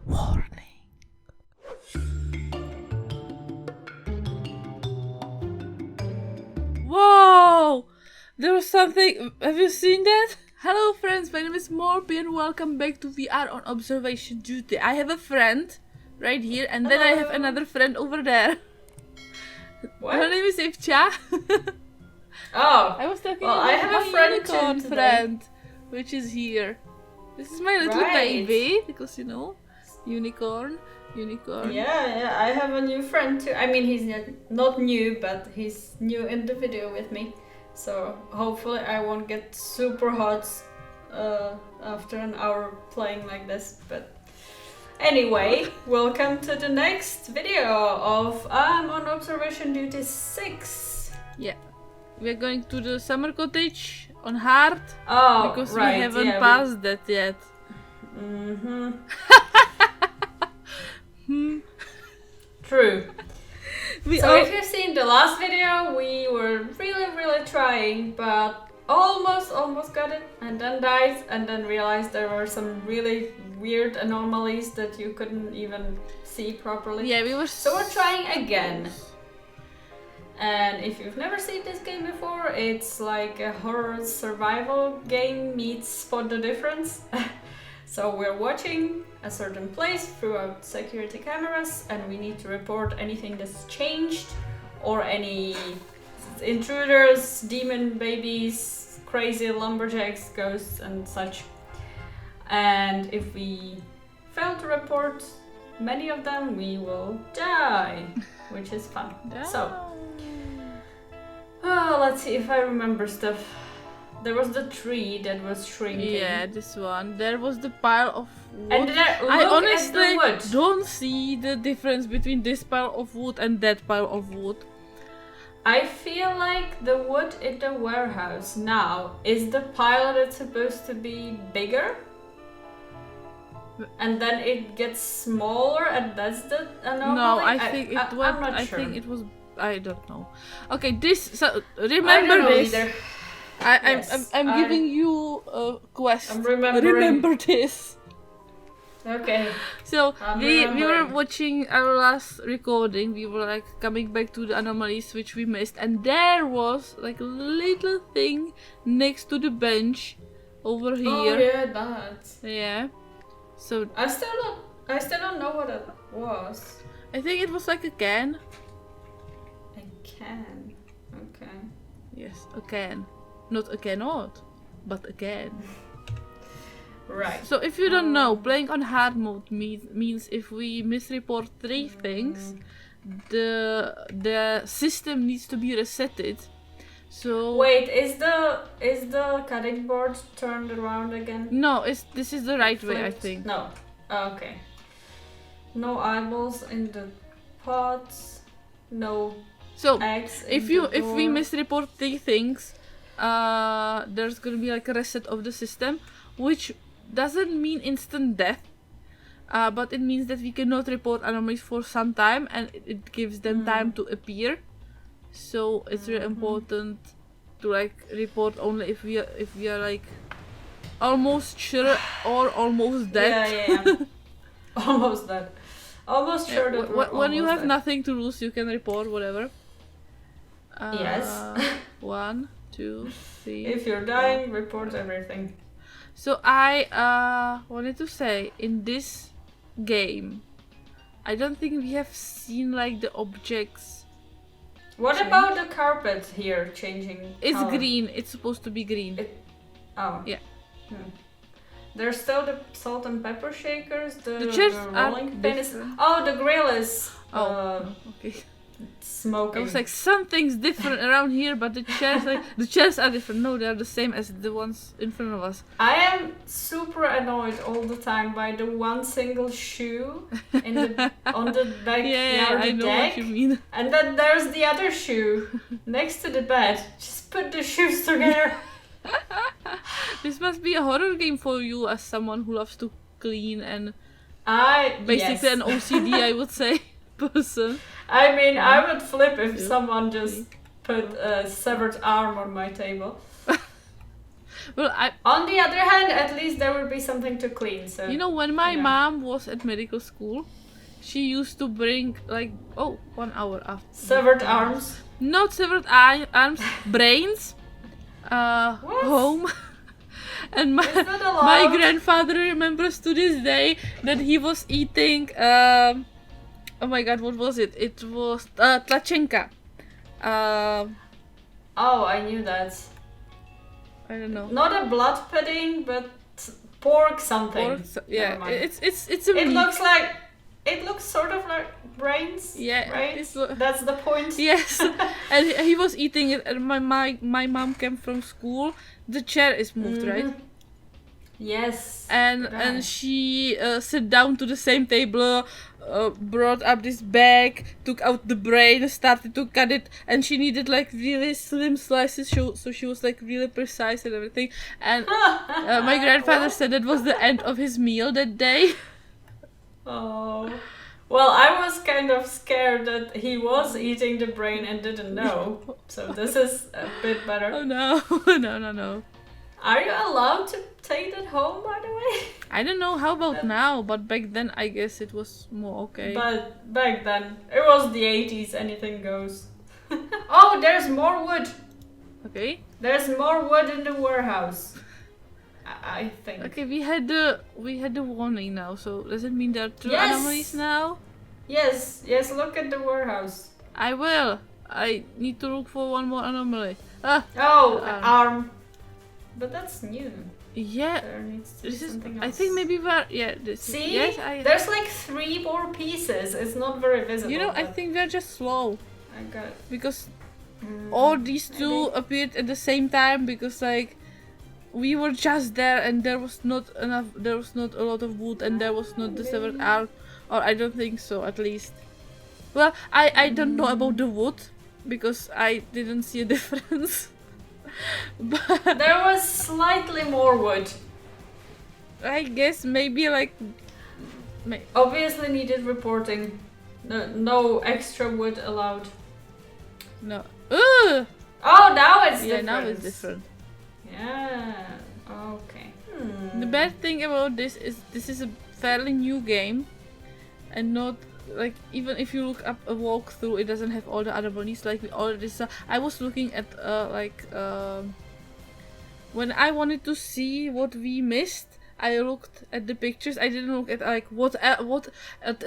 Warning. Whoa! There was something. Have you seen that? Hello, friends. My name is Molpe, and welcome back to VR on observation duty. I have a friend right here, and then I have another friend over there. What? Her name is Ivcha. Oh, I was talking well, about I have my a friend unicorn too today. friend, which is here. This is my little Right. baby, because unicorn. Yeah, I have a new friend too. I mean, he's not new, but he's new in the video with me. So hopefully I won't get super hot after an hour playing like this. But anyway, welcome to the next video of I'm on observation duty 6. Yeah. We're going to the summer cottage on hard. Oh, Because right, we haven't yeah, passed that yet. True. We So all... if you've seen the last video, we were really trying, but almost got it, and then died, and then realized there were some really weird anomalies that you couldn't even see properly. Yeah, we were... So we're trying again. And if you've never seen this game before, it's like a horror survival game meets Spot the Difference. So we're watching a certain place throughout security cameras, and we need to report anything that's changed, or any intruders, demon babies, crazy lumberjacks, ghosts and such. And if we fail to report many of them, we will die, which is fun. So, let's see if I remember stuff. There was the tree that was shrinking. Yeah, this one. There was the pile of wood. And there, I look honestly at the wood. don't see the difference between this pile of wood and that pile of wood. I feel like the wood in the warehouse now is the pile that's supposed to be bigger. And then it gets smaller, and that's the anomaly. No, I think it was. I'm not sure. I think it was. I don't know. Okay, this. So I remember don't know this. either. I'm giving you a quest. I'm remembering. Remember this. Okay. So I'm we were remembering. watching our last recording. We were like coming back to the anomalies which we missed, and there was like a little thing next to the bench over here. Oh yeah, that. Yeah. So I still don't know what it was. I think it was like a can. A can. Okay. Yes, a can. Not a cannot, but a can. Right. So if you don't know, playing on hard mode means if we misreport 3 things, the system needs to be resetted. So Wait, is the cutting board turned around again? no, this is the right way, I Flipped? think. No. Okay. No eyeballs in the pots. No So eggs. if in the we door. misreport 3 things, there's gonna be like a reset of the system, which doesn't mean instant death, but it means that we cannot report anomalies for some time, and it gives them time to appear. So it's really important to like report only if we are like almost sure or almost dead. Yeah. Almost dead. Almost sure that we're When you almost have dead. nothing to lose, you can report whatever. Yes. 1, 2, 3. If you're dying, report everything. So I wanted to say, in this game, I don't think we have seen like the objects. What Change. about the carpet here changing? It's color? green. It's supposed to be green. Oh. Yeah. There's still the salt and pepper shakers. The chairs are rolling pin is. different. Oh, the grill is. Okay. I Smoking. was like, something's different around here, but the chairs are different. No, they are the same as the ones in front of us. I am super annoyed all the time by the one single shoe on the backyard I know deck, what you mean. and then there's the other shoe next to the bed. Just put the shoes together. This must be a horror game for you as someone who loves to clean and Yes. basically an OCD, I would say, person. I mean, I would flip if 2, someone just 3. put a severed arm on my table. Well, On the other hand, at least there will be something to clean. So you know, when my mom was at medical school, she used to bring like 1 hour after severed arms. Not severed arms, brains, home. And my grandfather remembers to this day that he was eating. Oh my God, what was it? It was tlachenka. Oh, I knew that. I don't know. Not a blood pudding, but pork something. Yeah, it's it looks sort of like brains. Yeah, right. That's the point. Yes, and he was eating it, and my mom came from school. The chair is moved, right? Yes. And she sat down to the same table, brought up this bag, took out the brain, started to cut it, and she needed like really slim slices, so she was like really precise and everything. And my grandfather said that was the end of his meal that day. Oh. Well, I was kind of scared that he was eating the brain and didn't know. So this is a bit better. Oh no, no. Are you allowed to take that home, by the way? I don't know how about now, but back then I guess it was more okay. But back then, it was the 80s, anything goes. Oh, there's more wood. Okay. There's more wood in the warehouse. I think. Okay, we had the warning now, so does it mean there are 2 anomalies now? Yes, look at the warehouse. I will. I need to look for one more anomaly. Arm. But that's new. Yeah. There needs to be something else. I think maybe See? Yes, there's like 3 more pieces. It's not very visible. You know, I think we're just slow. I got it. Because all these 2 appeared at the same time, because like we were just there and there was not a lot of wood, and there was not the severed arm, or I don't think so, at least. Well, I don't know about the wood because I didn't see a difference. But there was slightly more wood. I guess maybe like obviously needed reporting. No extra wood allowed. No. Oh, now it's different. Yeah, now it's different. Yeah. Okay. The bad thing about this is a fairly new game, and not like, even if you look up a walkthrough, it doesn't have all the other bodies like we already saw. I was looking at when I wanted to see what we missed, I looked at the pictures. I didn't look at like what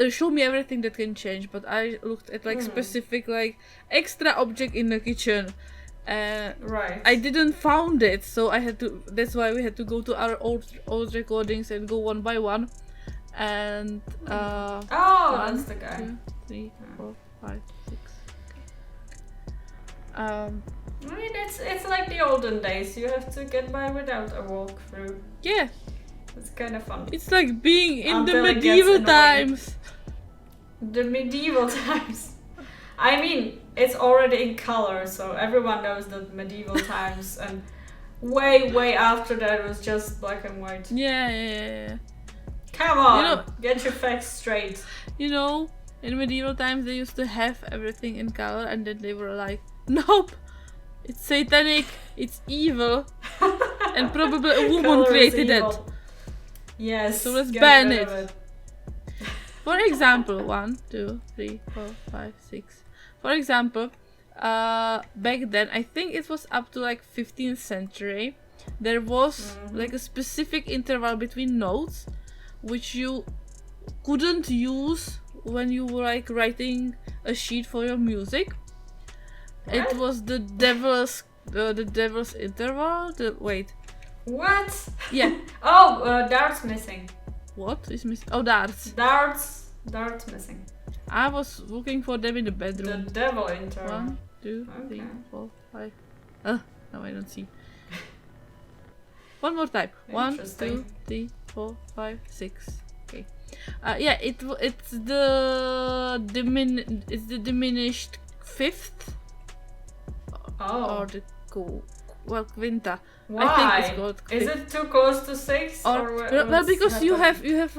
show me everything that can change, but I looked at like specific like extra object in the kitchen. Right. I didn't found it, so I had to. That's why we had to go to our old recordings and go one by one. And that's the guy. 2, 3, 4, 5, 6. Okay. I mean, it's like the olden days. You have to get by without a walkthrough. Yeah. It's kind of fun. It's like being in the medieval times. The medieval times. I mean, it's already in color, so everyone knows that medieval times, and way after that it was just black and white. Yeah. Come on, get your facts straight. You know, in medieval times they used to have everything in color, and then they were like, nope, it's satanic, it's evil, and probably a woman created it. Yes. So let's ban it. For example, 1, 2, 3, 4, 5, 6. For example, back then, I think it was up to like 15th century, there was like a specific interval between notes which you couldn't use when you were like writing a sheet for your music. What? It was the devil's interval. Wait. What? Yeah. Darts missing. What is missing? Oh, darts. Darts missing. I was looking for them in the bedroom. The devil interval. 1, 2, 3, 4, 5. No, I don't see. One more time. 1, 2, 3, 4, 5, 6. Okay. Yeah, it's the diminished fifth. Or the quinta. Why? I think it's called fifth. Is it too close to 6? Well, because you have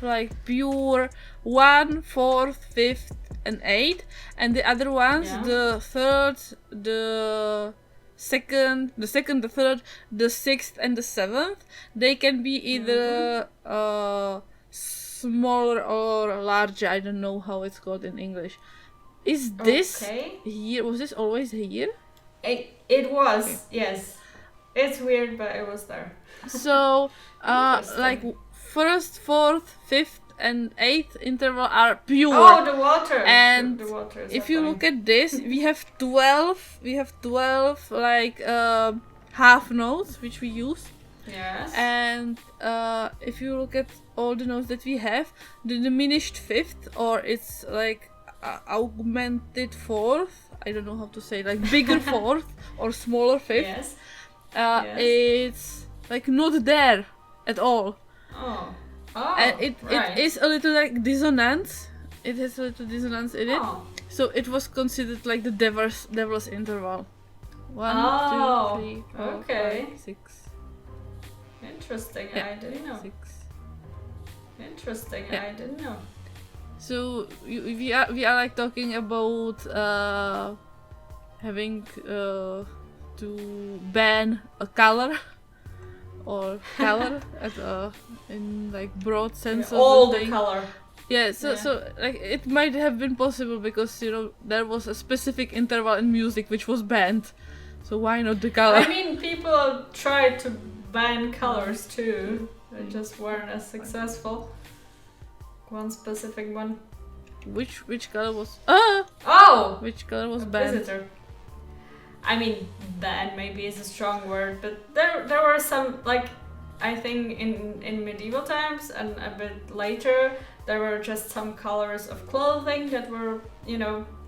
like pure 1, 4th, 5th, and 8th, and the other ones, the 3rd, the second, the third, the sixth, and the seventh, they can be either smaller or larger. I don't know how it's called in English. Is this here? Was this always here? It was, okay. Yes. It's weird, but it was there. So, like first, fourth, fifth, and eighth interval are pure. Oh, the water. And the water is if you look at this, we have 12. We have 12 like half notes which we use. Yes. And if you look at all the notes that we have, the diminished fifth, or it's like augmented fourth. I don't know how to say, like bigger fourth or smaller fifth. Yes. It's like not there at all. Oh. And it is a little like dissonance. It has a little dissonance in it. So it was considered like the devil's interval. 1, 2, 3, 4, 5, 6. Interesting. Yeah. I didn't know. 6. Interesting. Yeah. I didn't know. So we are like talking about having to ban a color. Or color in like broad sense of all the thing. Color. Yeah, so like it might have been possible because there was a specific interval in music which was banned. So why not the color? I mean, people tried to ban colors too. They just weren't as successful. One specific one. Which color was which color was banned? Visitor. I mean, ban maybe is a strong word, but there were some, like, I think in medieval times and a bit later, there were just some colors of clothing that were,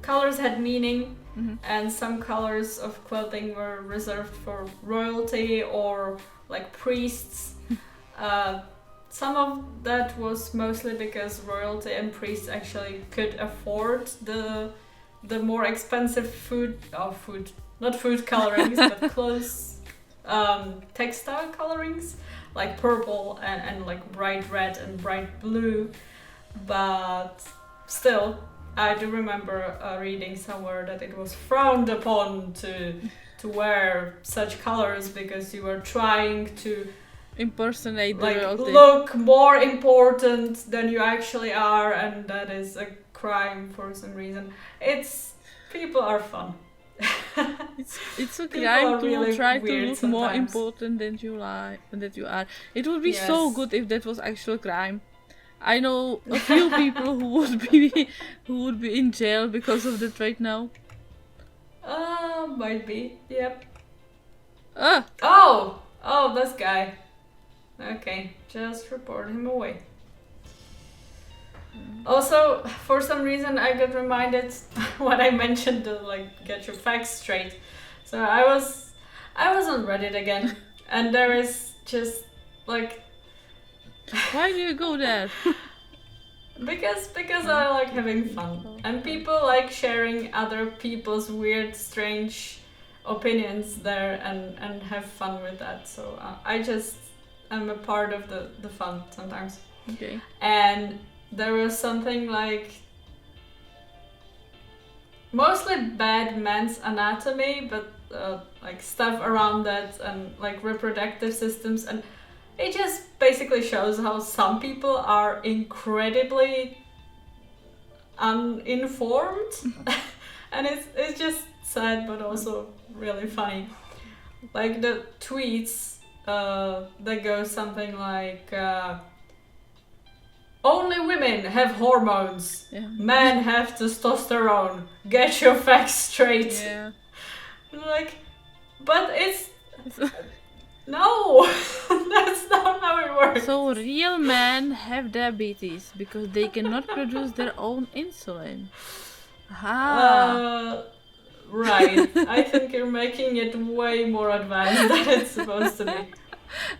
colors had meaning, and some colors of clothing were reserved for royalty or like priests. Some of that was mostly because royalty and priests actually could afford the more expensive not food colorings, but clothes, textile colorings, like purple and like bright red and bright blue. But still, I do remember reading somewhere that it was frowned upon to wear such colors because you were trying to impersonate the like royalty. Look more important than you actually are, and that is a crime for some reason. People are fun. It's a crime to really try to look sometimes. more important than you are. It would be so good if that was actual crime. I know a few people who would be in jail because of that right now. Might be. Yep. Oh, this guy. Okay, just report him away. Also, for some reason, I got reminded when I mentioned the get your facts straight. So I was on Reddit again, and there is just like. Why do you go there? Because I like having fun, and people like sharing other people's weird, strange opinions there, and have fun with that. So I'm a part of the fun sometimes. Okay. And there was something like mostly bad men's anatomy, but like stuff around that and like reproductive systems, and it just basically shows how some people are incredibly uninformed, and it's just sad but also really funny. Like the tweets that go something like. Only women have hormones. Yeah. Men have testosterone. Get your facts straight. Yeah. Like, but it's no, that's not how it works. So real men have diabetes because they cannot produce their own insulin. Right. I think you're making it way more advanced than it's supposed to be.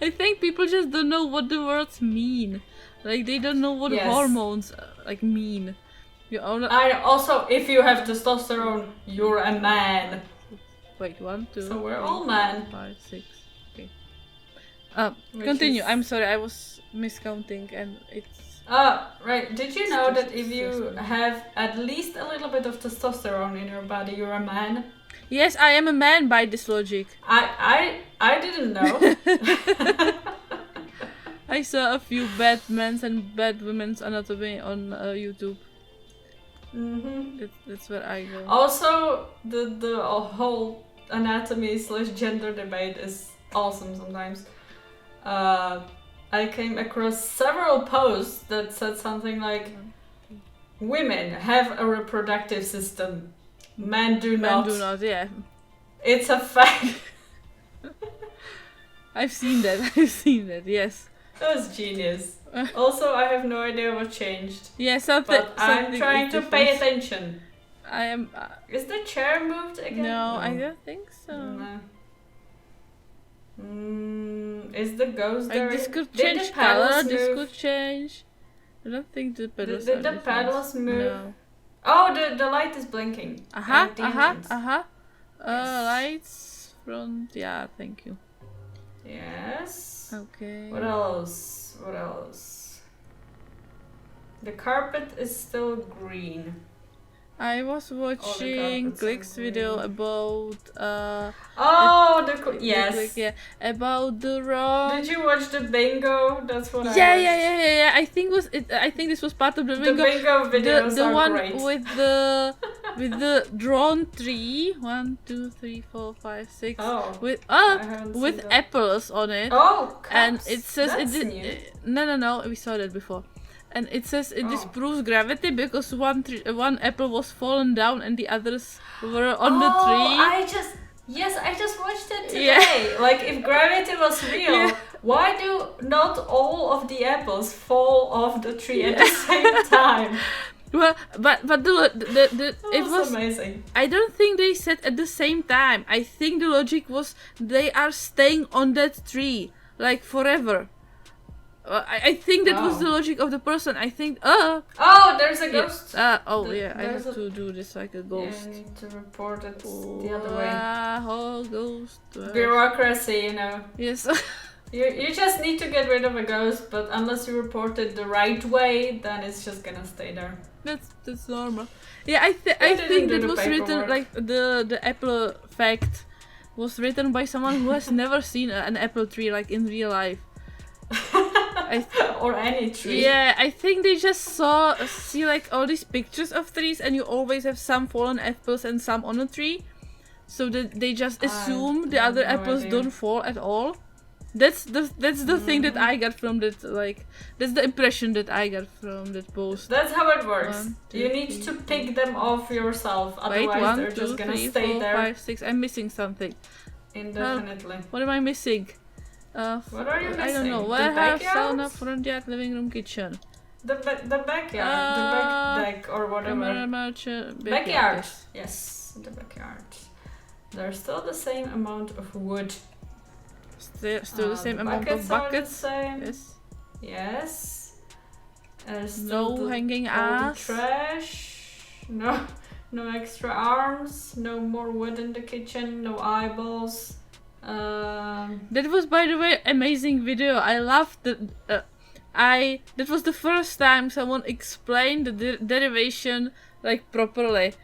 I think people just don't know what the words mean. Like they don't know what hormones mean. Also, if you have testosterone, you're a man. Wait, 1, 2. So we're all men. 5, 6. Okay. Continue. I'm sorry, I was miscounting, and it's. Right. Did you know that if you have at least a little bit of testosterone in your body, you're a man? Yes, I am a man by this logic. I didn't know. I saw a few bad men's and bad women's anatomy on YouTube. That's where I go. Also, the whole anatomy/gender debate is awesome sometimes. I came across several posts that said something like, women have a reproductive system, men do not. Men do not, yeah. It's a fact. I've seen that, yes. That was genius. Also, I have no idea what changed. Yeah, something. But I'm trying to pay attention. I am. Is the chair moved again? No, I don't think so. No. Is the ghost there? This could change color. This could change. I don't think the pedals. Did the pedals move? No. Oh, the light is blinking. Yes. Lights front. Yeah, thank you. Yes. Okay. What else? The carpet is still green. I was watching Click's video about yes. About the wrong. Did you watch the bingo? That's what I watched. Yeah. I think this was part of the bingo. The bingo videos the are one great. with the drawn tree. 1, 2, 3, 4, 5, 6. Oh. With apples on it. Oh, cups. And it says new. No, we saw that before. And it says it disproves gravity because one apple was fallen down and the others were on the tree. I just watched it today. Yeah. Like, if gravity was real, why do not all of the apples fall off the tree at the same time? Well, but it was amazing. I don't think they said at the same time. I think the logic was they are staying on that tree like forever. I think that was the logic of the person. I think. Oh, there's a ghost. I have to do this like a ghost. Yeah, I need to report it the other way. Oh, ghost. Bureaucracy, you know. Yes. You just need to get rid of a ghost, but unless you report it the right way, then it's just gonna stay there. That's normal. Yeah, I think it was written like the apple fact was written by someone who has never seen an apple tree like in real life. Or any tree. Yeah, I think they just see like all these pictures of trees, and you always have some fallen apples and some on a tree, so that they just assume the other apples don't fall at all. That's the thing that I got from that. Like, that's the impression that I got from that post. That's how it works. 1, 2, you need to pick them off yourself, otherwise they're just gonna stay there. 5, 6. I'm missing something. Indefinitely. What am I missing? What are you missing? I don't know. Warehouse, sauna, front yard, living room, kitchen. The backyard, the back deck or whatever. Backyard. Yes, the backyard. There's still the same amount of wood. Still the same amount of buckets. Yes. No hanging ass. Trash. No extra arms. No more wood in the kitchen. No eyeballs. That was, by the way, amazing video. I loved it. That was the first time someone explained the derivation like properly.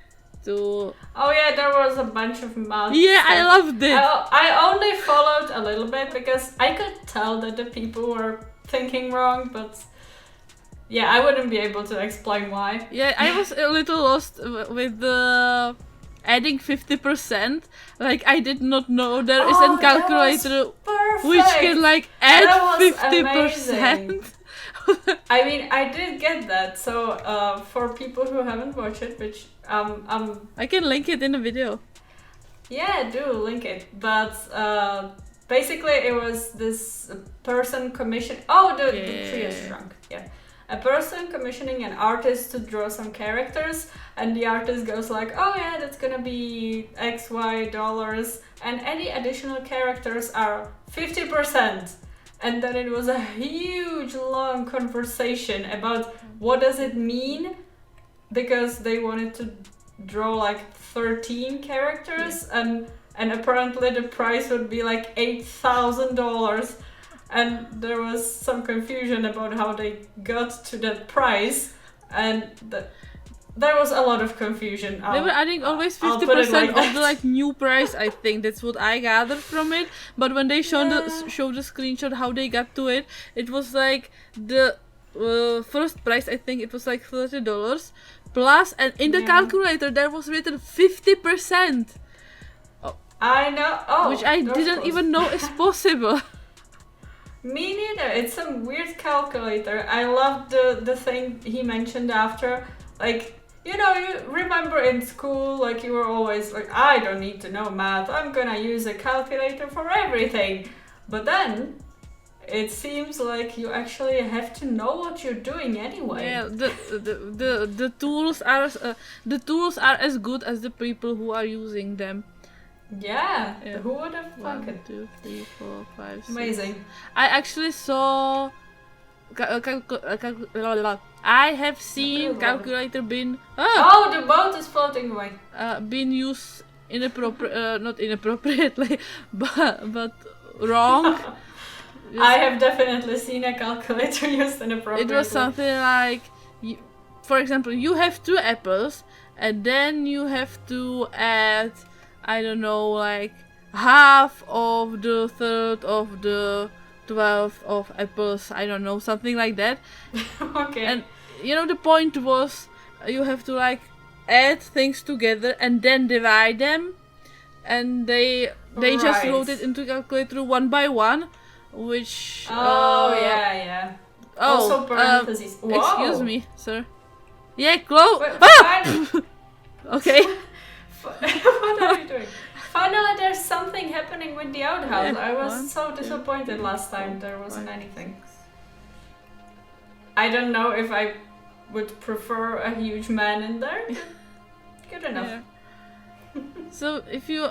Oh yeah, there was a bunch of math. Yeah, I loved it. I only followed a little bit because I could tell that the people were thinking wrong, but yeah, I wouldn't be able to explain why. Yeah, I was a little lost with the adding 50%. Like, I did not know there is a calculator which can like add 50%. I mean, I did get that. So for people who haven't watched it, which I can link it in the video. Yeah, do link it. But basically, it was this person commission. Oh, the tree is shrunk. Yeah, a person commissioning an artist to draw some characters, and the artist goes like, "Oh yeah, that's gonna be $X, Y, and any additional characters are 50%." And then it was a huge long conversation about what does it mean, because they wanted to draw like 13 characters, and apparently the price would be like $8,000, and there was some confusion about how they got to that price, and there was a lot of confusion. They were adding always I'll put it 50% like of that. the like new price, I think. That's what I gathered from it. But when they showed the screenshot how they got to it, it was like the first price, I think it was like $30 plus, and in the calculator there was written 50%. I know. Oh, which I those didn't close. even know is possible. Me neither. It's some weird calculator. I loved the thing he mentioned after. Like, you know, you remember in school, like you were always like, I don't need to know math. I'm gonna use a calculator for everything. But then it seems like you actually have to know what you're doing anyway. Yeah, the tools are as good as the people who are using them. Yeah. Who would have thought 1, it? 2, 3, 4, 5, 6. Amazing. I actually saw. I have seen calculator been. Oh, the boat is floating away. Being used not inappropriately, but wrong. I have definitely seen a calculator used inappropriately. It was something like, for example, you have 2 apples, and then you have to add, I don't know, like half of the third of the 12th of apples, I don't know, something like that. Okay. And you know, the point was you have to like add things together and then divide them, and they just wrote it into calculator one by one, which yeah. Also parentheses. Whoa. Excuse me, sir. Yeah, close. Okay. What are you doing? Finally, there's something happening with the outhouse. Yeah, I was 1, so disappointed last time there wasn't anything. I don't know if I would prefer a huge man in there, but good enough. Yeah. So if you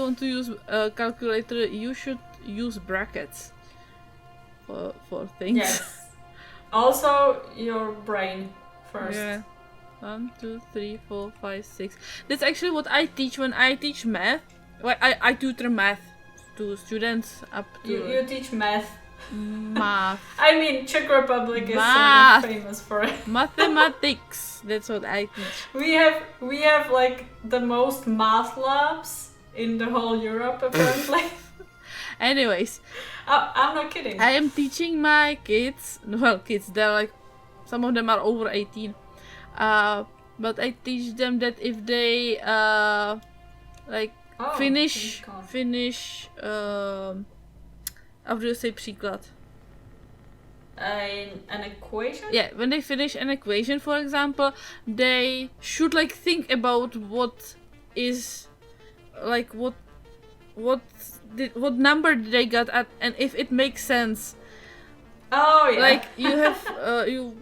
want to use a calculator, you should use brackets for things. Yes. Also, your brain first. Yeah. 1, 2, 3, 4, 5, 6. That's actually what I teach when I teach math. Well, I tutor math to students up to You teach math. math. I mean, Czech Republic is sort Math. of famous for it. Mathematics. That's what I teach. We have like the most math labs in the whole Europe apparently. Anyways, I'm not kidding. I am teaching my kids. Well, kids. They're like, some of them are over 18. But I teach them that if they like finish how do you say příklad? An equation? Yeah, when they finish an equation, for example, they should like think about what is like what number they got at, and if it makes sense. Oh yeah. Like you have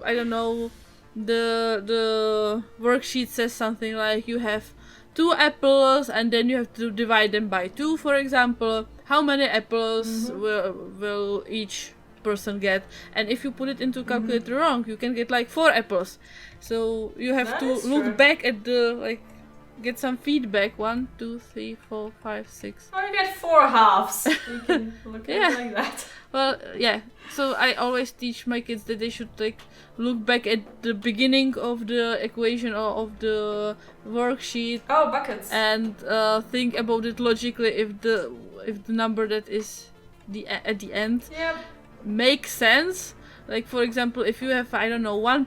I don't know, the worksheet says something like you have 2 apples and then you have to divide them by 2, for example. How many apples will each person get? And if you put it into calculator wrong, you can get like 4 apples. So you have That to is look true. back at the like, get some feedback. 1, 2, 3, 4, 5, 6. Oh, you get 4 halves. You can look at it like that. Well, yeah. So I always teach my kids that they should like look back at the beginning of the equation or of the worksheet. Oh, buckets. And think about it logically if the number that is at the end makes sense. Like for example, if you have, I don't know, one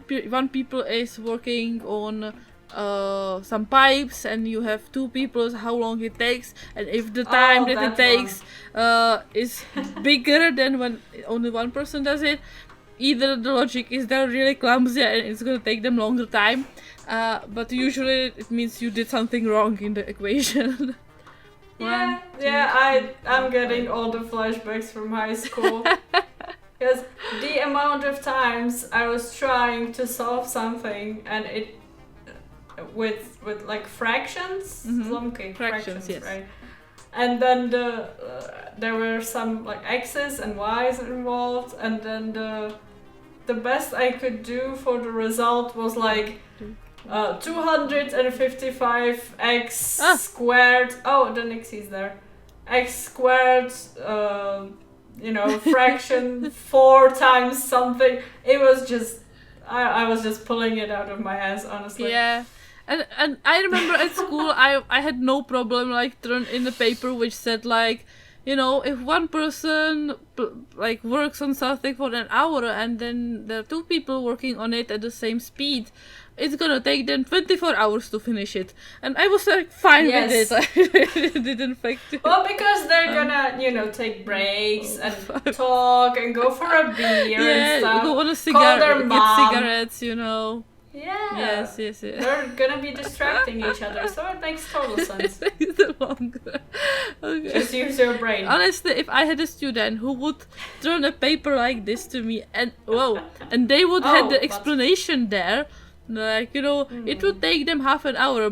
people is working on some pipes and you have 2 people, how long it takes, and if the time that it takes is bigger than when only one person does it, either the logic is they're really clumsy and it's gonna take them longer time, but usually it means you did something wrong in the equation. I'm getting all the flashbacks from high school. Because the amount of times I was trying to solve something and it with like fractions, fractions, yes. right? And then there were some like x's and y's involved, and then the best I could do for the result was like 255x squared. Oh, the x is there. X squared. Fraction 4 times something. It was just I was just pulling it out of my ass, honestly. Yeah. And I remember at school I had no problem like turn in the paper which said like, you know, if one person like works on something for an hour and then there are two people working on it at the same speed, it's gonna take them 24 hours to finish it. And I was like fine with it. It didn't affect it. Well, because they're gonna, you know, take breaks and talk and go for a beer and stuff. Go on a get cigarettes, you know. Yeah. Yes. They're gonna be distracting each other, so it makes total sense. It takes longer. Okay. Just use your brain. Honestly, if I had a student who would turn a paper like this to me and they would have the explanation there, like, you know, it would take them half an hour,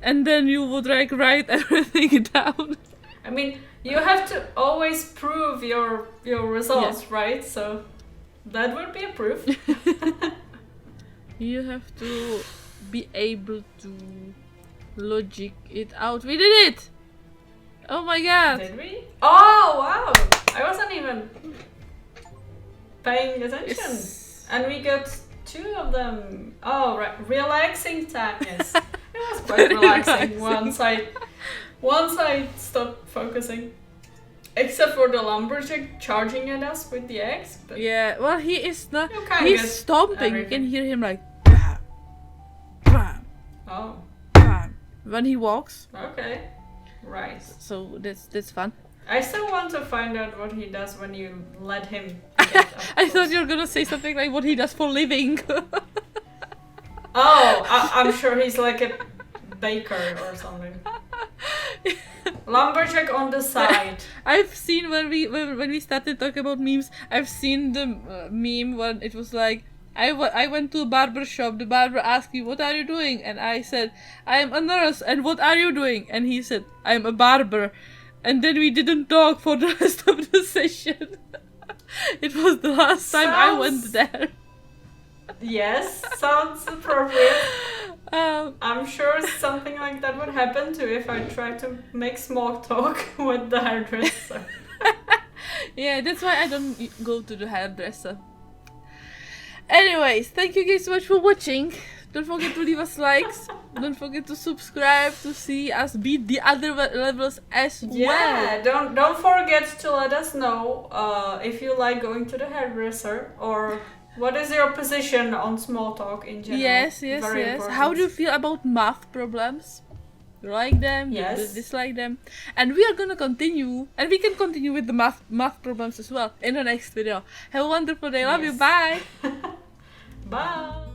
and then you would like write everything down. I mean, you have to always prove your results, right? So that would be a proof. You have to be able to logic it out. We did it! Oh my god! Did we? Oh wow! I wasn't even paying attention. Yes. And we got 2 of them. Oh right, relaxing time. Yes, it was quite relaxing once I stopped focusing. Except for the lumberjack charging at us with the axe. But yeah, well he is not. He's stomping. everything. You can hear him like bam, bam, Oh. bam when he walks. Okay. Right. So that's fun. I still want to find out what he does when you let him get up I thought close. you were gonna say something like what he does for living. Oh, I'm sure he's like a baker or something. Lumberjack on the side. I've seen when we started talking about memes, I've seen the meme when it was like, I went to a barber shop, the barber asked me, what are you doing? And I said, I am a nurse, and what are you doing? And he said, I'm a barber. And then we didn't talk for the rest of the session. It was the last time I went there. Yes, sounds appropriate. Um, I'm sure something like that would happen too if I tried to make small talk with the hairdresser. yeah, that's why I don't go to the hairdresser. Anyways, thank you guys so much for watching. Don't forget to leave us likes. Don't forget to subscribe to see us beat the other levels as well. Yeah, don't forget to let us know if you like going to the hairdresser or what is your position on small talk in general. Yes. Important. How do you feel about math problems? You like them? Yes. You dislike them? And we are gonna continue, and we can continue with the math problems as well in the next video. Have a wonderful day. Love you. Bye. Bye.